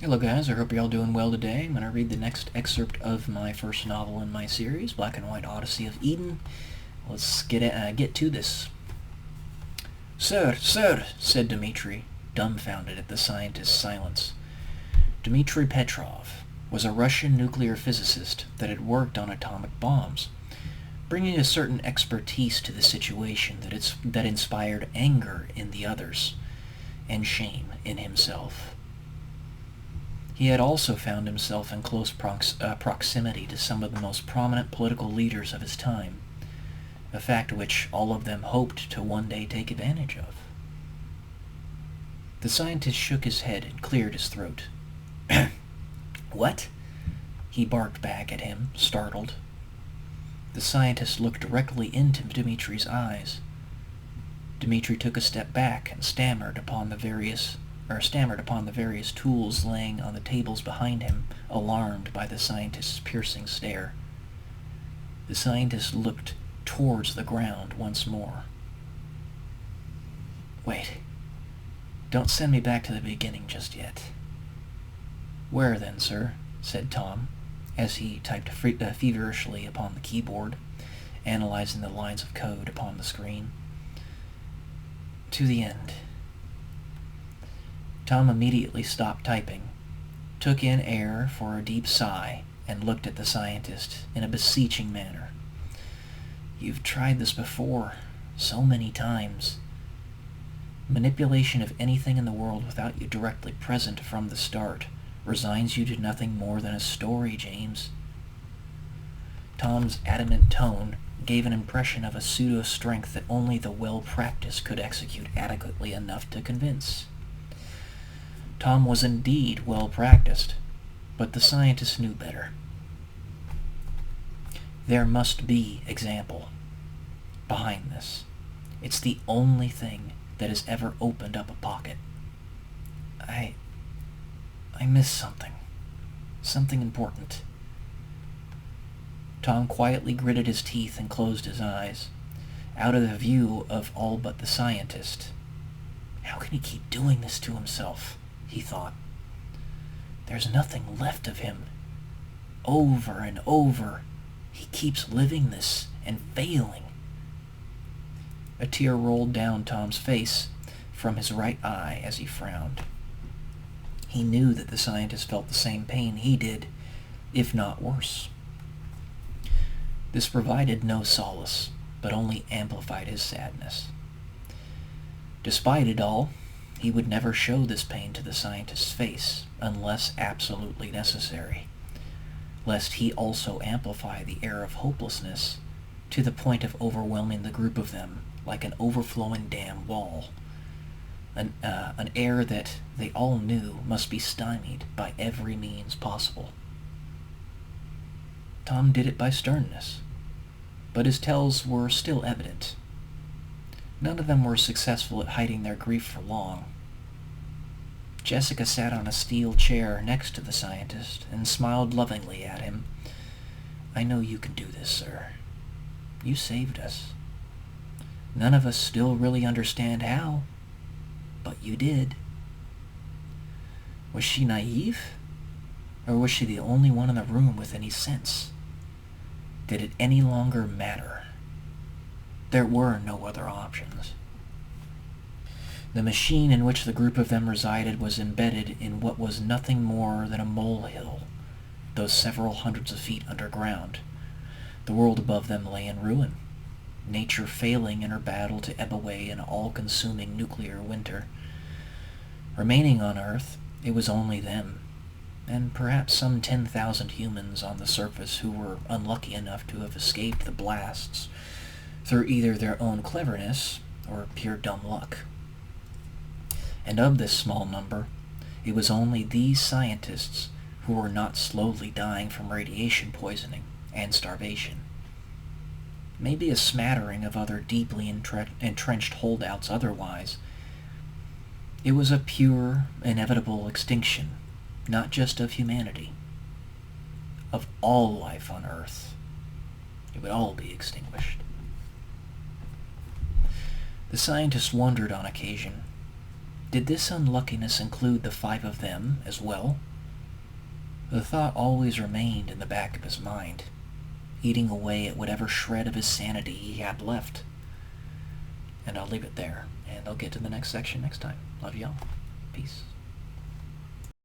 Hello guys, I hope you're all doing well today. I'm going to read the next excerpt of my first novel in my series, Black and White Odyssey of Eden. Let's get to this. Sir, said Dmitri, dumbfounded at the scientist's silence. Dmitri Petrov was a Russian nuclear physicist that had worked on atomic bombs, bringing a certain expertise to the situation that inspired anger in the others and shame in himself. He had also found himself in close proximity to some of the most prominent political leaders of his time, a fact which all of them hoped to one day take advantage of. The scientist shook his head and cleared his throat. What? He barked back at him, startled. The scientist looked directly into Dmitri's eyes. Dmitri took a step back and stammered upon the various tools laying on the tables behind him, alarmed by the scientist's piercing stare. The scientist looked towards the ground once more. Wait. Don't send me back to the beginning just yet. Where then, sir? Said Tom, as he typed feverishly upon the keyboard, analyzing the lines of code upon the screen. To the end. Tom immediately stopped typing, took in air for a deep sigh, and looked at the scientist in a beseeching manner. You've tried this before, so many times. Manipulation of anything in the world without you directly present from the start resigns you to nothing more than a story, James. Tom's adamant tone gave an impression of a pseudo-strength that only the well-practiced could execute adequately enough to convince. Tom was indeed well-practiced, but the scientist knew better. There must be example behind this. It's the only thing that has ever opened up a pocket. I missed something. Something important. Tom quietly gritted his teeth and closed his eyes, out of the view of all but the scientist. How can he keep doing this to himself? He thought. There's nothing left of him. Over and over, he keeps living this and failing. A tear rolled down Tom's face from his right eye as he frowned. He knew that the scientist felt the same pain he did, if not worse. This provided no solace, but only amplified his sadness. Despite it all, he would never show this pain to the scientist's face unless absolutely necessary, lest he also amplify the air of hopelessness to the point of overwhelming the group of them like an overflowing dam wall, an air that they all knew must be stymied by every means possible. Tom did it by sternness, but his tells were still evident. None of them were successful at hiding their grief for long. Jessica sat on a steel chair next to the scientist and smiled lovingly at him. I know you can do this, sir. You saved us. None of us still really understand how, but you did. Was she naive? Or was she the only one in the room with any sense? Did it any longer matter? There were no other options. The machine in which the group of them resided was embedded in what was nothing more than a molehill, though several hundreds of feet underground. The world above them lay in ruin, nature failing in her battle to ebb away in all-consuming nuclear winter. Remaining on Earth, it was only them, and perhaps some 10,000 humans on the surface who were unlucky enough to have escaped the blasts through either their own cleverness or pure dumb luck. And of this small number, it was only these scientists who were not slowly dying from radiation poisoning and starvation. Maybe a smattering of other deeply entrenched holdouts otherwise. It was a pure, inevitable extinction, not just of humanity, of all life on Earth. It would all be extinguished. The scientist wondered on occasion, did this unluckiness include the 5 of them as well, The thought always remained in the back of his mind, eating away at whatever shred of his sanity he had left. And I'll leave it there, and I'll get to the next section next time. Love y'all. Peace.